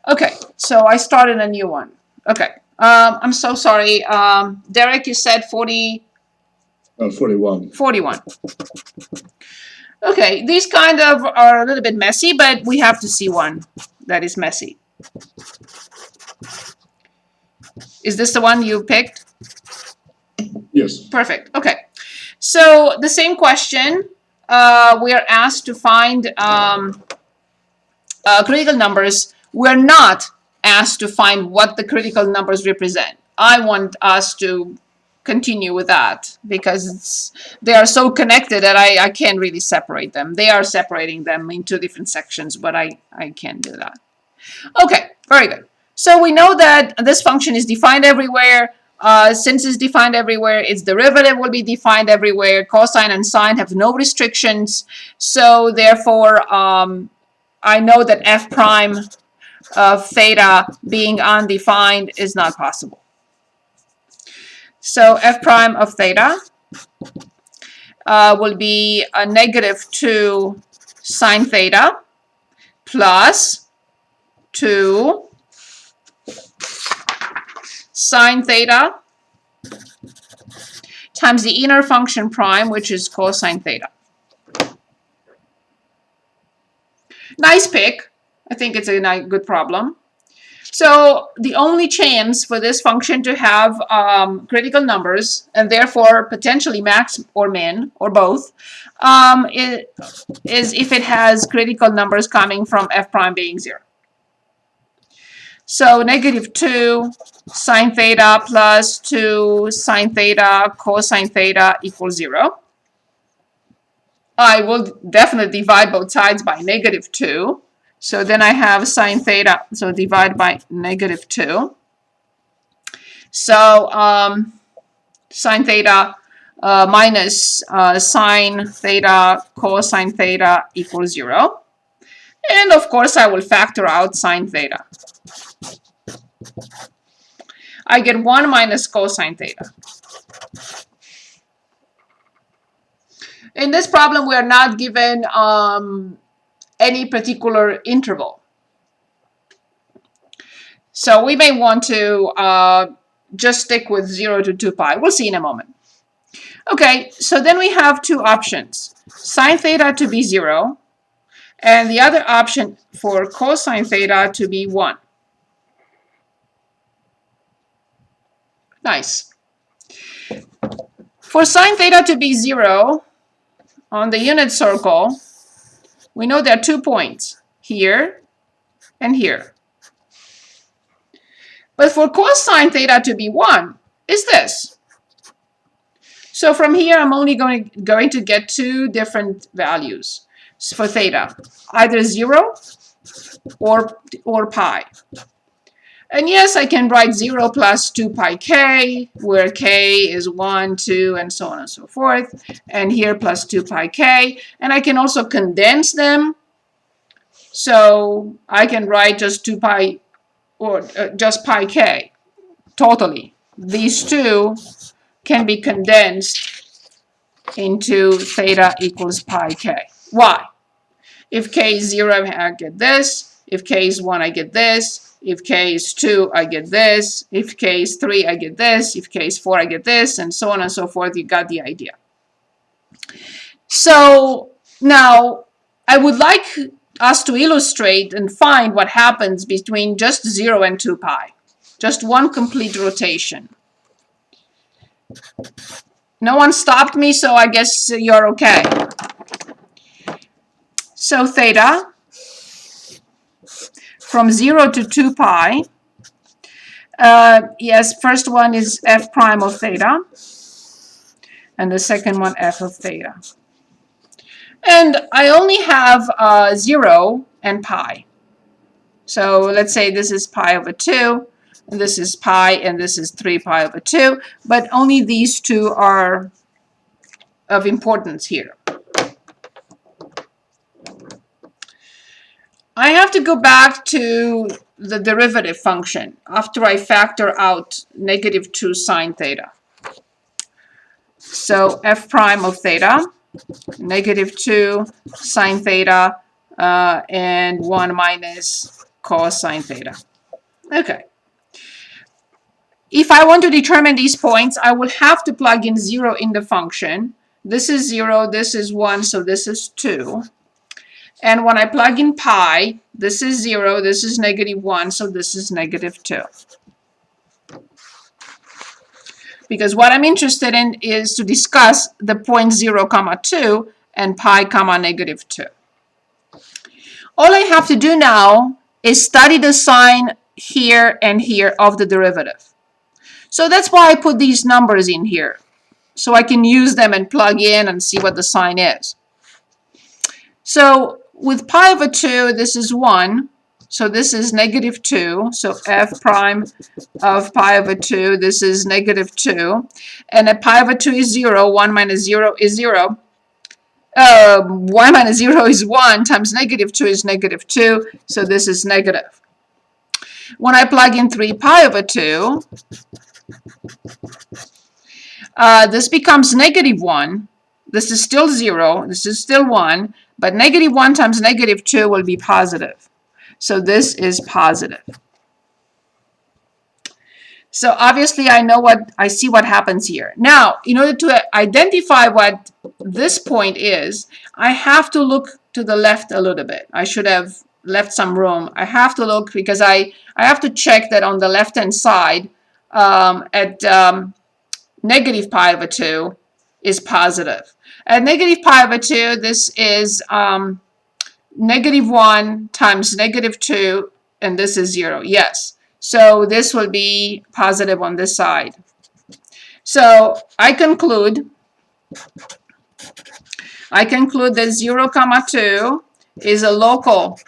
Okay, so I started a new one. Okay, I'm so sorry. Derek, you said 41. 41. Okay, these kind of are a little bit messy, but we have to see one that is messy. Is this the one you picked? Yes. Perfect. Okay. So the same question. We are asked to find critical numbers. We're not asked to find what the critical numbers represent. I want us to continue with that because they are so connected that I can't really separate them. They are separating them into different sections, but I can't do that. Okay, very good. So we know that this function is defined everywhere. Since it's defined everywhere, its derivative will be defined everywhere. Cosine and sine have no restrictions. So therefore, I know that f prime of theta being undefined is not possible. So f prime of theta will be a -2 sine theta plus 2 sine theta times the inner function prime, which is cosine theta. Nice pick. I think it's a good problem. So the only chance for this function to have critical numbers, and therefore potentially max or min, or both, is if it has critical numbers coming from f prime being 0. So -2 sine theta plus 2 sine theta cosine theta equals 0. I will definitely divide both sides by -2. So then I have sine theta, so divide by -2. So sine theta minus sine theta cosine theta equals 0. And of course I will factor out sine theta. I get 1 minus cosine theta. In this problem, we are not given any particular interval. So we may want to just stick with 0 to 2 pi. We'll see in a moment. Okay, so then we have two options. Sine theta to be 0, and the other option for cosine theta to be 1. Nice. For sine theta to be 0, on the unit circle, we know there are 2 points, here and here. But for cosine theta to be 1, is this. So from here, I'm only going to get 2 different values for theta, either 0 or pi. And yes, I can write 0 plus 2 pi k, where k is 1, 2, and so on and so forth. And here plus 2 pi k. And I can also condense them. So I can write just 2 pi, or just pi k, totally. These two can be condensed into theta equals pi k. Why? If k is 0, I get this. If k is 1, I get this. If k is 2, I get this. If k is 3, I get this. If k is 4, I get this, and so on and so forth. You got the idea. So now I would like us to illustrate and find what happens between just 0 and 2 pi. Just one complete rotation. No one stopped me, so I guess you're okay. So theta from 0 to 2 pi. Yes, first one is f prime of theta, and the second one f of theta. And I only have 0 and pi. So let's say this is pi over 2, and this is pi, and this is 3 pi over 2, but only these two are of importance here. I have to go back to the derivative function after I factor out -2 sine theta. So f prime of theta, -2 sine theta, and 1 minus cosine theta. Okay. If I want to determine these points, I will have to plug in 0 in the function. This is 0, this is 1, so this is 2. And when I plug in pi, this is 0, this is -1, so this is -2. Because what I'm interested in is to discuss the point 0, 2 and pi, -2. All I have to do now is study the sign here and here of the derivative. So that's why I put these numbers in here, so I can use them and plug in and see what the sign is. So with pi over 2, this is 1, so this is -2, so f prime of pi over 2, this is -2, and at pi over 2 is 0, 1 minus 0 is 0. 1 minus 0 is 1, times -2 is -2, so this is negative. When I plug in 3 pi over 2, this becomes -1. This is still 0, this is still 1, but -1 times -2 will be positive. So this is positive. So obviously I see what happens here. Now, in order to identify what this point is, I have to look to the left a little bit. I should have left some room. I have to look because I have to check that on the left-hand side at negative pi over 2 is positive. At negative pi over 2, this is -1 times -2, and this is 0. Yes. So this will be positive on this side. So I conclude that 0, 2 is a local,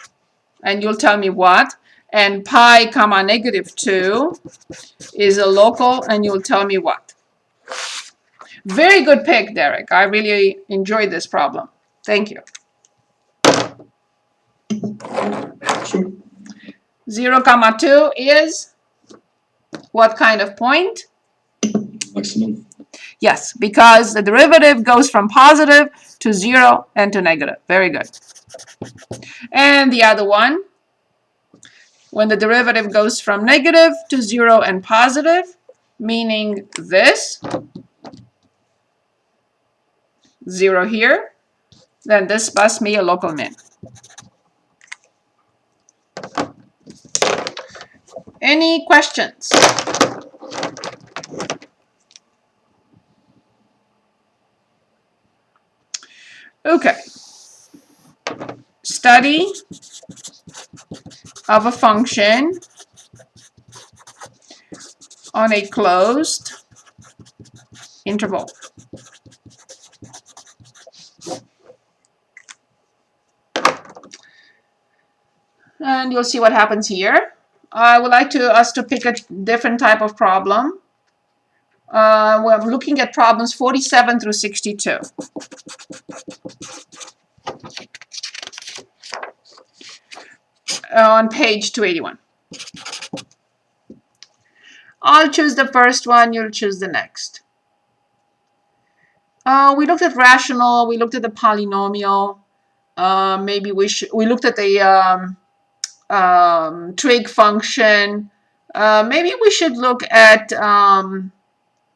and you'll tell me what, and pi, -2 is a local, and you'll tell me what. Very good pick, Derek. I really enjoyed this problem. Thank you. Sure. 0, 2 is what kind of point? Maximum. Yes, because the derivative goes from positive to 0 and to negative. Very good. And the other one, when the derivative goes from negative to 0 and positive, meaning this, 0 here, then this must be a local min. Any questions? Okay. Study of a function on a closed interval. And you'll see what happens here. I would like us to pick a different type of problem. We're looking at problems 47 through 62. On page 281. I'll choose the first one, you'll choose the next. We looked at rational, we looked at the polynomial, maybe we looked at the trig function. Maybe we should look at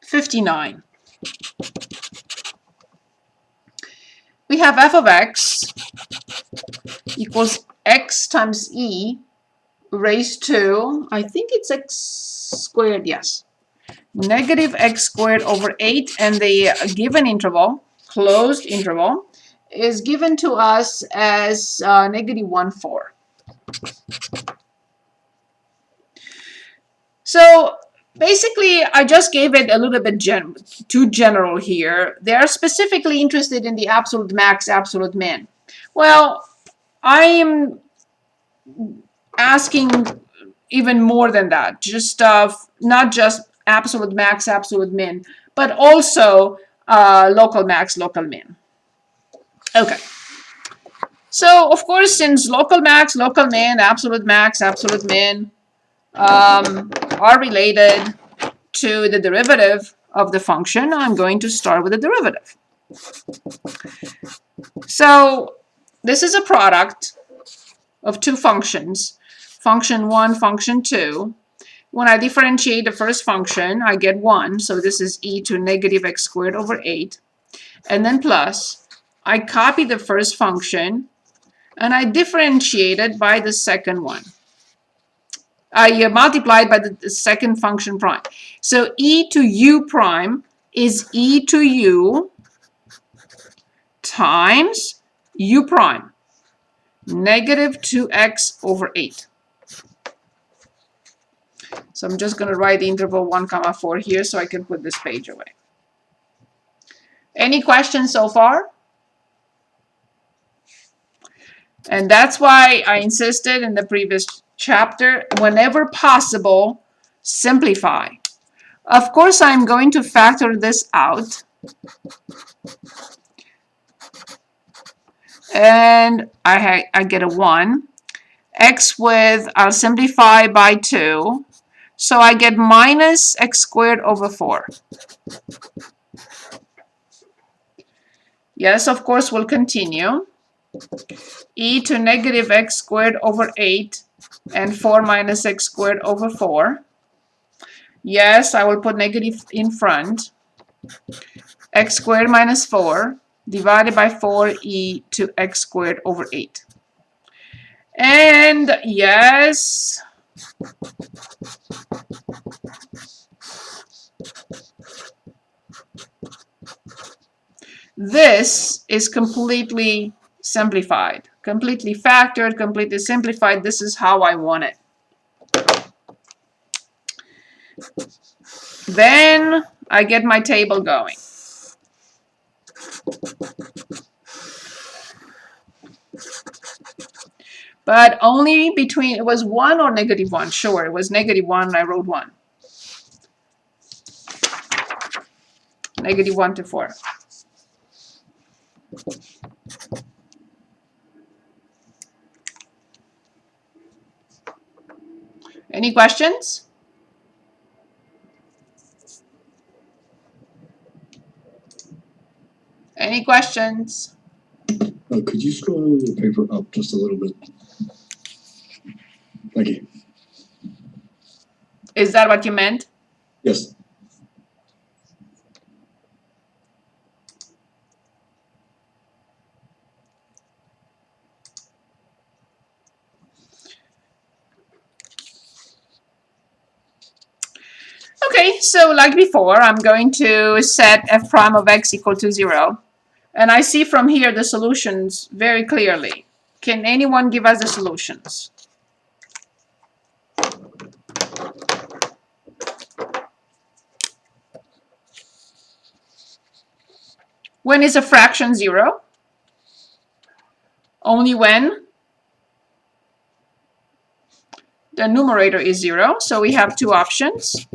59. We have f of x equals x times e raised to, I think it's x squared, yes, negative x squared over 8, and the given interval, closed interval, is given to us as -1, 4. So basically, I just gave it a little bit too general here. They are specifically interested in the absolute max, absolute min. Well, I am asking even more than that. Just not just absolute max, absolute min, but also local max, local min. Okay. So, of course, since local max, local min, absolute max, absolute min are related to the derivative of the function, I'm going to start with the derivative. So, this is a product of two functions. function 1, function 2. When I differentiate the first function, I get 1. So this is e to negative x squared over 8. And then plus, I copy the first function, and I differentiate it by the second one. I multiplied by the second function prime. So e to u prime is e to u times u prime, negative 2x over 8. So I'm just going to write the interval 1, 4 here so I can put this page away. Any questions so far? And that's why I insisted in the previous chapter, whenever possible, simplify. Of course, I'm going to factor this out. And I get a 1. X with, I'll simplify by 2. So I get minus x squared over 4. Yes, of course, we'll continue. E to negative x squared over 8 and 4 minus x squared over 4. Yes, I will put negative in front. X squared minus 4 divided by 4e to x squared over 8. And yes, this is completely simplified, completely factored, completely simplified. This is how I want it. Then I get my table going. But only between, it was 1 or negative 1. Sure, it was negative 1, I wrote 1. Negative 1 to 4. Any questions? Any questions? Could you scroll your paper up just a little bit? Thank you. Is that what you meant? Yes. Okay, so like before, I'm going to set f prime of x equal to 0. And I see from here the solutions very clearly. Can anyone give us the solutions? When is a fraction 0? Only when the numerator is 0. So we have two options.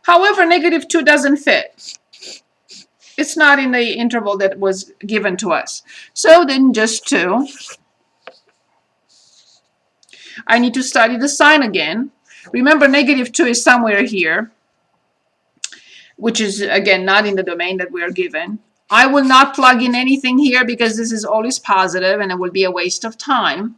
However, negative 2 doesn't fit. It's not in the interval that was given to us. So then just 2. I need to study the sign again. Remember, negative 2 is somewhere here, which is, again, not in the domain that we are given. I will not plug in anything here because this is always positive and it will be a waste of time.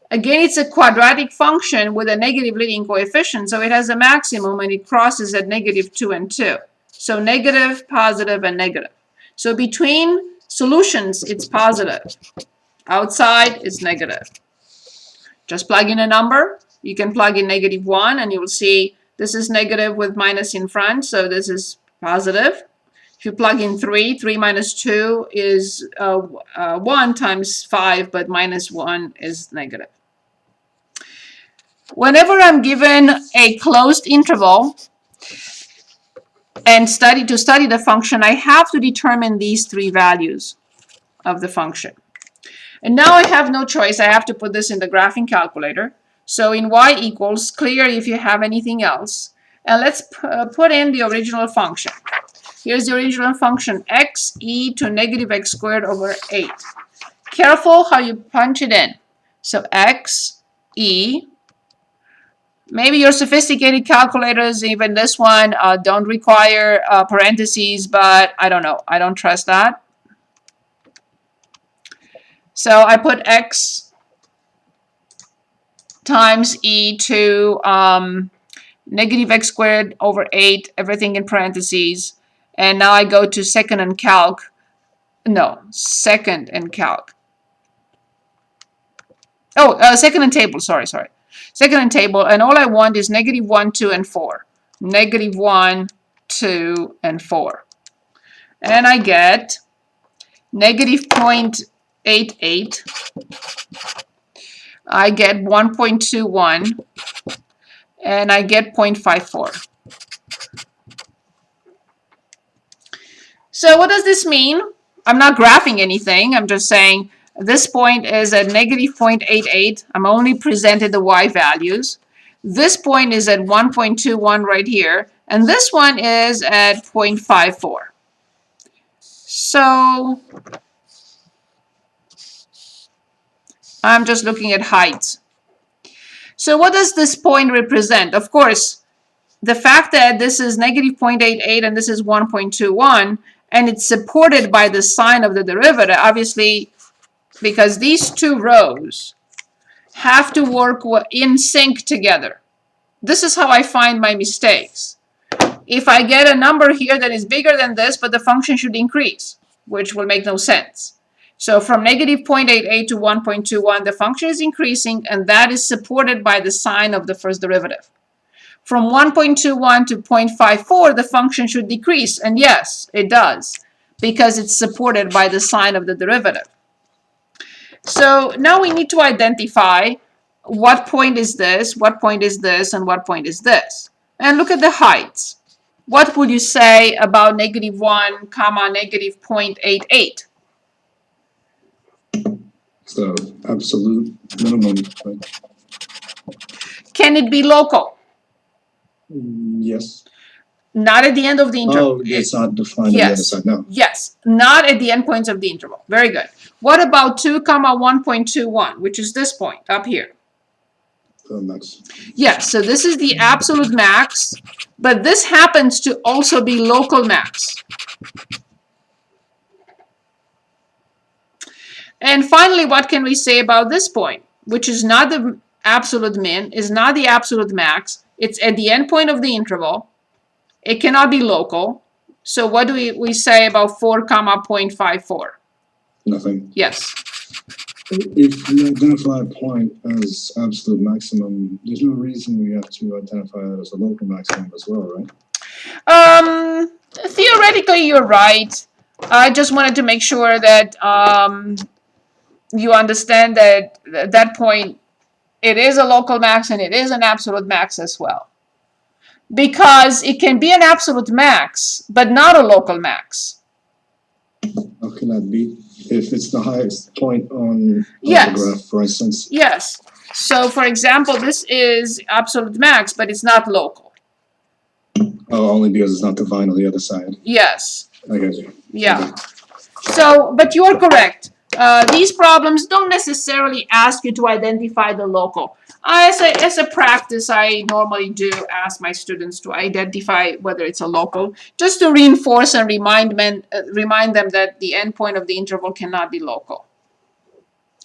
Again, it's a quadratic function with a negative leading coefficient, so it has a maximum and it crosses at negative 2 and 2. So negative, positive, and negative. So between solutions, it's positive. Outside, it's negative. Just plug in a number. You can plug in negative 1, and you will see this is negative with minus in front, so this is positive. If you plug in 3, 3 minus 2 is 1 times 5, but minus 1 is negative. Whenever I'm given a closed interval and to study the function, I have to determine these three values of the function. And now I have no choice. I have to put this in the graphing calculator. So in y equals, clear if you have anything else. And let's put in the original function. Here's the original function, x e to negative x squared over 8. Careful how you punch it in. So x e, maybe your sophisticated calculators, even this one, don't require parentheses, but I don't know. I don't trust that. So I put x times e to negative x squared over 8, everything in parentheses. And now I go to second and calc. No, second and calc. Oh, second and table, sorry. Second and table, and all I want is negative 1, 2, and 4. Negative 1, 2, and 4. And I get negative 0.88. I get 1.21. And I get 0.54. So what does this mean? I'm not graphing anything. I'm just saying this point is at negative 0.88. I'm only presented the y values. This point is at 1.21 right here. And this one is at 0.54. So I'm just looking at heights. So what does this point represent? Of course, the fact that this is negative 0.88 and this is 1.21, and it's supported by the sign of the derivative, obviously, because these two rows have to work in sync together. This is how I find my mistakes. If I get a number here that is bigger than this, but the function should increase, which will make no sense. So from negative 0.88 to 1.21, the function is increasing, and that is supported by the sign of the first derivative. From 1.21 to 0.54, the function should decrease, and yes, it does, because it's supported by the sign of the derivative. So now we need to identify what point is this, what point is this, and what point is this. And look at the heights. What would you say about negative 1, comma, negative 0.88? So absolute minimum. Right? Can it be local? Yes. Not at the end of the interval. Oh, it's not defined on the other side, no. Yes, not at the endpoints of the interval. Very good. What about 2, comma 1.21, which is this point up here? Max. Yes, so this is the absolute max, but this happens to also be local max. And finally, what can we say about this point, which is not the absolute min, is not the absolute max. It's at the endpoint of the interval. It cannot be local. So what do we say about 4, comma 0.54? Nothing. Yes. If we identify a point as absolute maximum, there's no reason we have to identify it as a local maximum as well, right? Theoretically, you're right. I just wanted to make sure that you understand that at that point, it is a local max and it is an absolute max as well. Because it can be an absolute max, but not a local max. How can that be? If it's the highest point on Yes. the graph, for instance. Yes. So, for example, this is absolute max, but it's not local. Oh, only because it's not defined on the other side. Yes. I get you. Yeah. Okay. So, but you are correct. These problems don't necessarily ask you to identify the local. As a practice, I normally do ask my students to identify whether it's a local, just to reinforce and remind them that the endpoint of the interval cannot be local.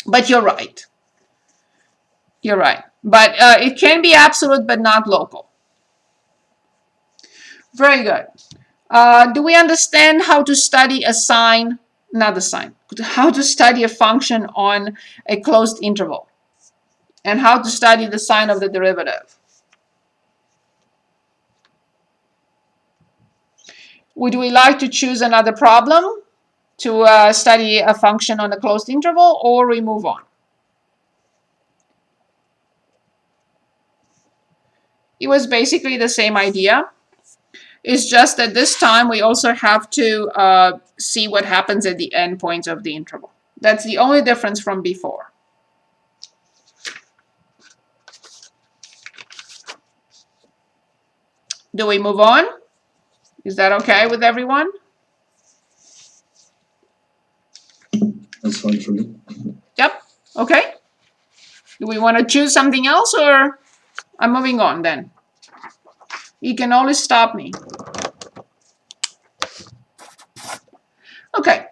But you're right. You're right. But it can be absolute, but not local. Very good. Do we understand how to study a sign? Not the sign. How to study a function on a closed interval? And how to study the sign of the derivative? Would we like to choose another problem to study a function on a closed interval, or we move on? It was basically the same idea. It's just that this time we also have to see what happens at the endpoints of the interval. That's the only difference from before. Do we move on? Is that okay with everyone? That's fine for me. Yep. Okay. Do we want to choose something else, or I'm moving on then? You can always stop me. Okay.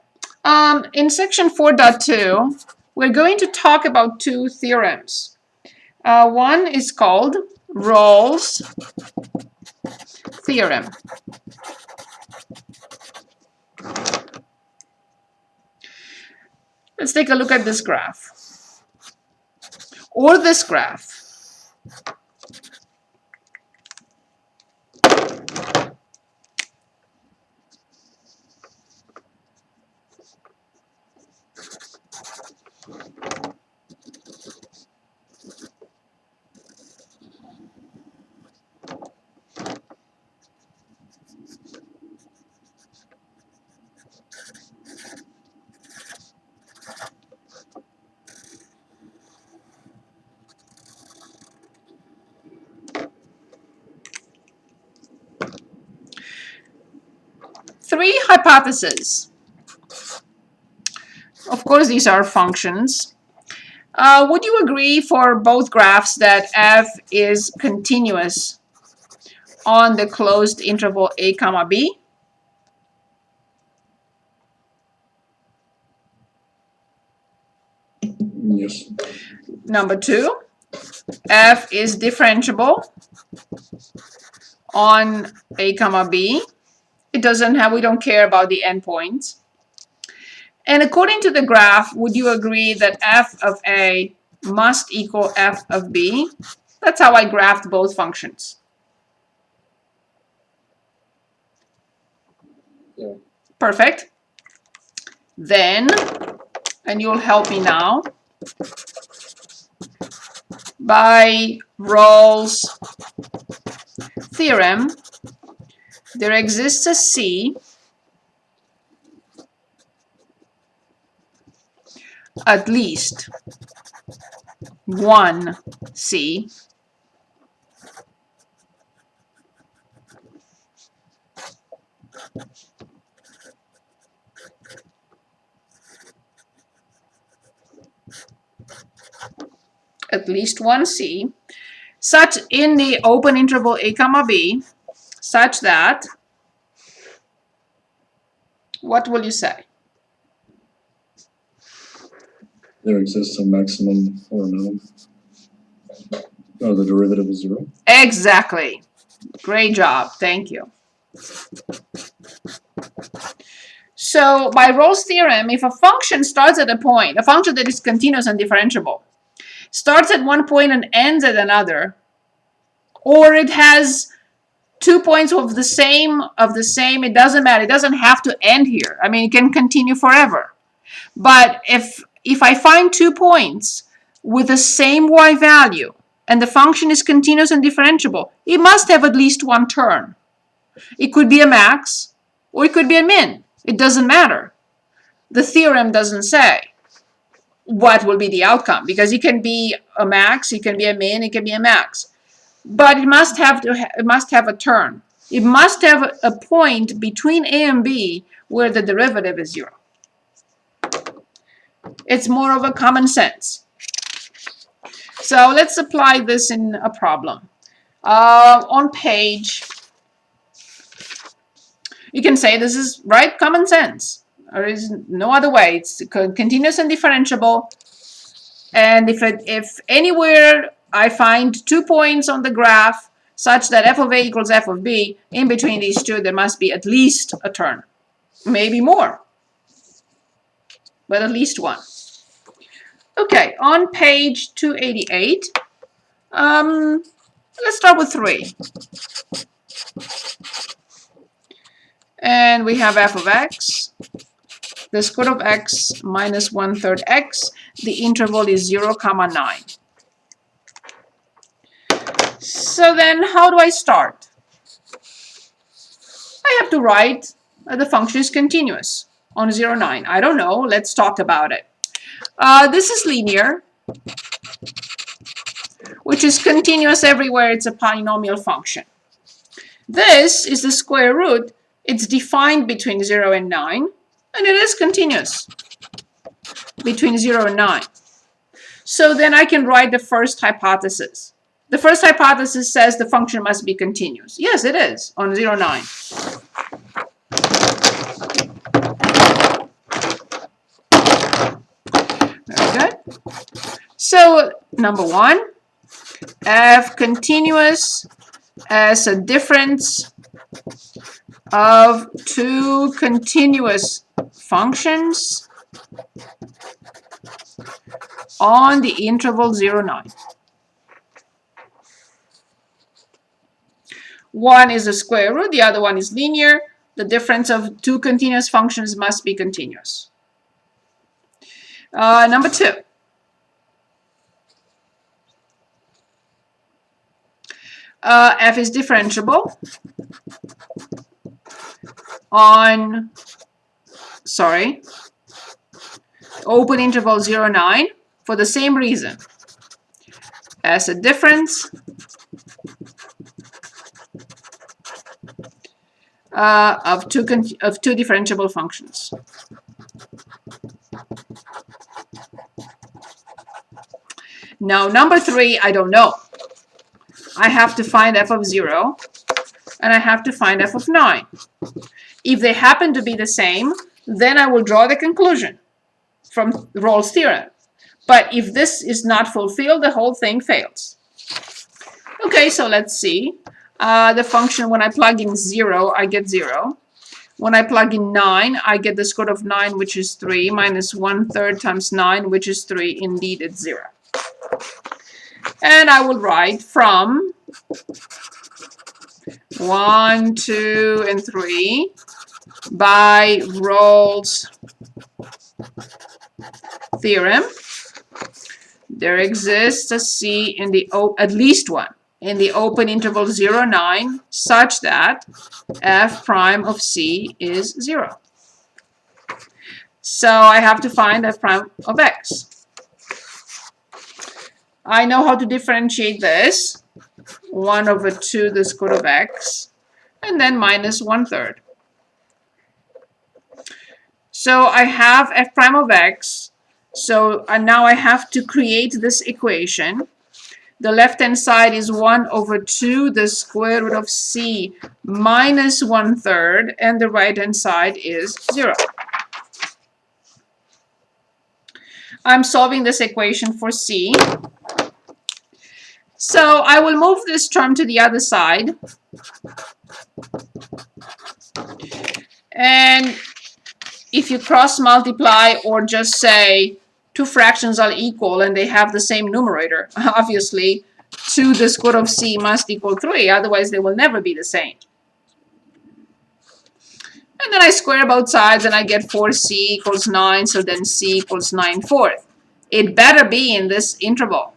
In section 4.2, we're going to talk about two theorems. One is called Rawls Theorem. Let's take a look at this graph, or this graph. Three hypotheses. Of course, these are functions. Would you agree for both graphs that f is continuous on the closed interval a comma b? Yes. Number two, f is differentiable on a comma b. It doesn't have, we don't care about the endpoints. And according to the graph, would you agree that f of a must equal f of b? That's how I graphed both functions. Yeah. Perfect. Then, and you'll help me now, by Rawls theorem, there exists a C at least one C at least one C such in the open interval a comma b such that, what will you say? There exists a maximum or minimum. Oh, the derivative is 0. Exactly. Great job. Thank you. So by Rawls theorem, if a function starts at a point, a function that is continuous and differentiable, starts at one point and ends at another, or it has 2 points of the same, it doesn't matter. It doesn't have to end here. I mean, it can continue forever. But if I find 2 points with the same y value, and the function is continuous and differentiable, it must have at least one term. It could be a max, or it could be a min. It doesn't matter. The theorem doesn't say what will be the outcome, because it can be a max, it can be a min, it can be a max. But it must have a term. It must have a point between a and b where the derivative is 0. It's more of a common sense. So let's apply this in a problem. On page, you can say this is right common sense. There is no other way. It's continuous and differentiable. And if anywhere I find 2 points on the graph such that f of a equals f of b, in between these two there must be at least a term. Maybe more, but at least one. Okay, on page 288, let's start with 3. And we have f of x, the square root of x minus 1/3 x, the interval is 0, 9. So then how do I start? I have to write the function is continuous on 0, 9. I don't know, let's talk about it. This is linear, which is continuous everywhere it's a polynomial function. This is the square root. It's defined between 0 and 9, and it is continuous between 0 and 9. So then I can write the first hypothesis. The first hypothesis says the function must be continuous. Yes, it is on 0, 9. Very good. So number 1, f continuous as a difference of two continuous functions on the interval 0, 9. One is a square root, the other one is linear. The difference of two continuous functions must be continuous. Number 2. F is differentiable on, open interval 0, 9 for the same reason as a difference of two differentiable functions. Now, number 3, I don't know. I have to find f of 0, and I have to find f of 9. If they happen to be the same, then I will draw the conclusion from Rawls' theorem. But if this is not fulfilled, the whole thing fails. Okay, so let's see. The function, when I plug in 0, I get 0. When I plug in 9, I get the square root of 9, which is 3, minus 1/3 times 9, which is 3. Indeed, it's 0. And I will write from 1, 2, and 3 by Rawls' theorem. There exists a C in the at least one in the open interval 0, 9 such that f prime of C is 0. So I have to find f prime of x. I know how to differentiate this. 1 over 2 the square root of x, and then minus 1/3. So I have f prime of x. So now I have to create this equation. The left-hand side is 1 over 2 the square root of c minus 1/3, and the right-hand side is 0. I'm solving this equation for c. So I will move this term to the other side. And if you cross multiply or just say two fractions are equal and they have the same numerator, obviously 2 the square root of c must equal 3, otherwise they will never be the same. And then I square both sides and I get 4c equals 9, so then c equals 9/4. It better be in this interval.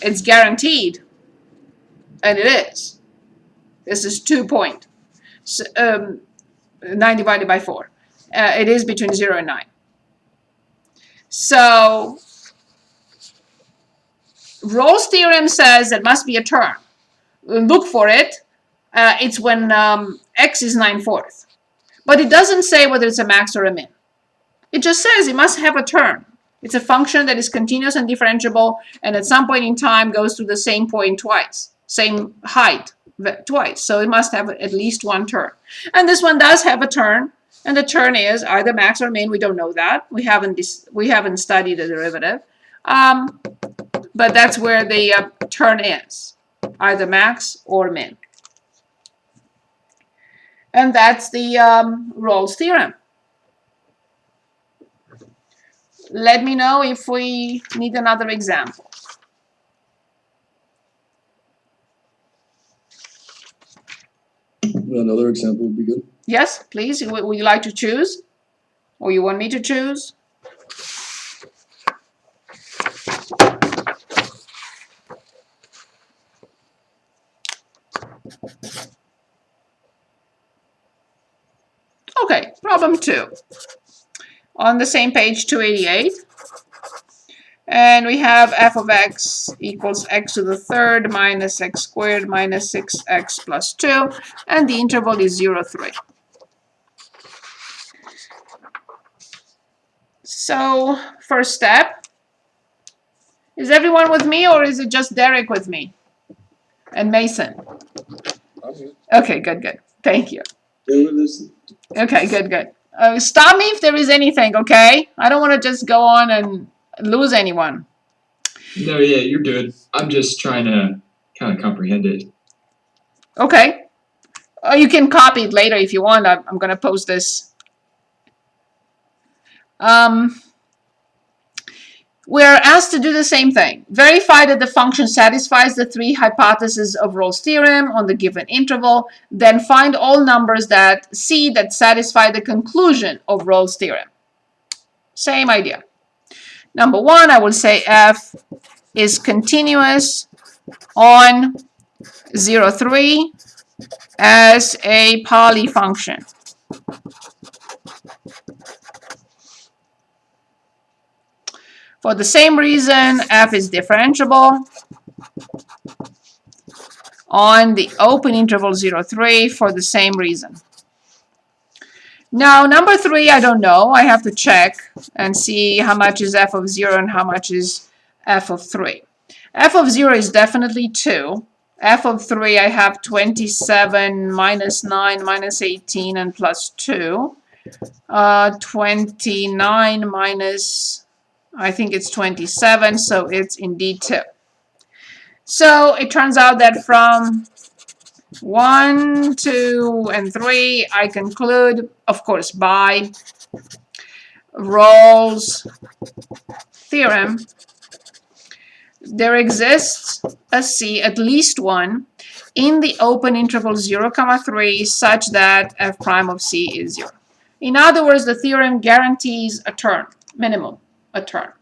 It's guaranteed, and it is. This is 2.9 divided by 4. It is between 0 and 9. So Rawls' theorem says there must be a term. Look for it. It's when x is 9/4. But it doesn't say whether it's a max or a min. It just says it must have a term. It's a function that is continuous and differentiable, and at some point in time goes through the same point twice, same height twice. So it must have at least one term. And this one does have a term, and the term is either max or min. We don't know that. We haven't studied the derivative, but that's where the term is, either max or min. And that's the Rawls theorem. Let me know if we need another example. Another example would be good. Yes, please. Would you like to choose? Or you want me to choose? Okay, problem 2. On the same page, 288. And we have f of x equals x to the third minus x squared minus 6x plus 2. And the interval is 0, 3. So, first step. Is everyone with me, or is it just Derek with me? And Mason? Okay. Okay, good, good. Thank you. Yeah, we listen. Okay, good, good. Stop me if there is anything, okay? I don't want to just go on and lose anyone. No, yeah, you're good. I'm just trying to kind of comprehend it. Okay. You can copy it later if you want. I'm going to post this. We're asked to do the same thing. Verify that the function satisfies the three hypotheses of Rawls' theorem on the given interval. Then find all numbers that satisfy the conclusion of Rawls' theorem. Same idea. Number one, I will say f is continuous on 0, 3 as a Pauli function. For the same reason, f is differentiable on the open interval 0, 3 for the same reason. Now, number 3, I don't know. I have to check and see how much is f of 0 and how much is f of 3. F of 0 is definitely 2. F of 3, I have 27 minus 9 minus 18 and plus 2. 29 minus, I think it's 27, so it's indeed 2. So it turns out that from 1, 2, and 3, I conclude, of course, by Rawls' theorem, there exists a C, at least one, in the open interval 0, 3 such that f prime of C is 0. In other words, the theorem guarantees a term, minimum, a term.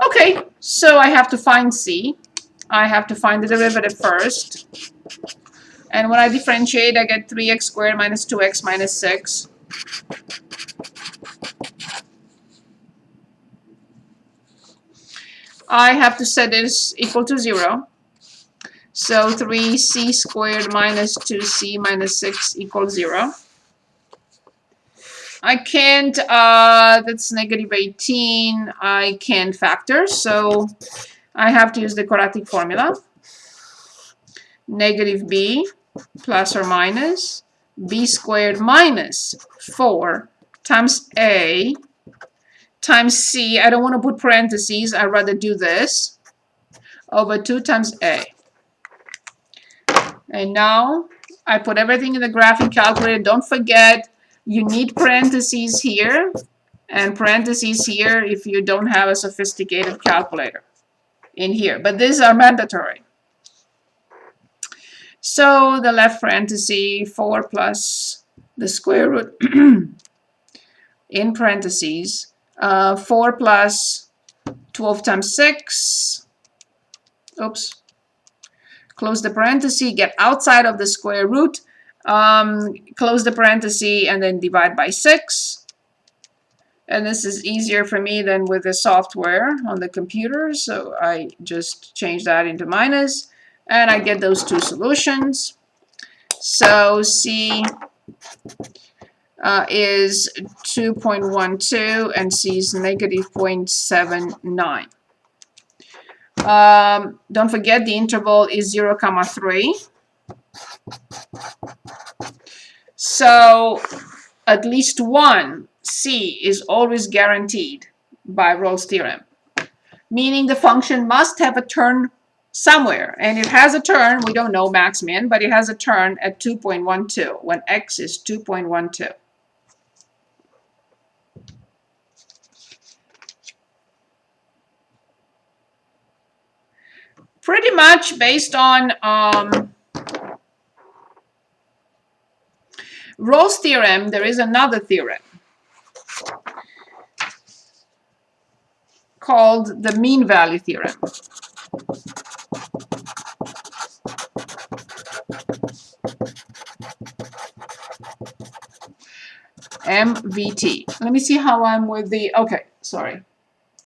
Okay, so I have to find C. I have to find the derivative first. And when I differentiate, I get 3x squared minus 2x minus 6. I have to set this equal to 0. So 3c squared minus 2c minus 6 equals 0. I can't, that's negative 18. I can't factor, so I have to use the quadratic formula. Negative b plus or minus b squared minus 4 times a times c. I don't want to put parentheses. I'd rather do this. Over 2 times a. And now I put everything in the graphing calculator. Don't forget, you need parentheses here and parentheses here if you don't have a sophisticated calculator in here. But these are mandatory. So the left parenthesis, 4 plus the square root in parentheses, 4 plus 12 times 6. Oops. Close the parenthesis, get outside of the square root, close the parenthesis, and then divide by 6. And this is easier for me than with the software on the computer, so I just change that into minus, and I get those two solutions. So C is 2.12, and C is negative 0.79. Don't forget the interval is 0, 3. So at least one C is always guaranteed by Rawls' theorem, meaning the function must have a turn somewhere, and it has a turn, we don't know max min, but it has a turn at 2.12 when x is 2.12. Pretty much based on Rawls' theorem, there is another theorem called the mean value theorem. MVT. Let me see how I'm with the, okay, sorry.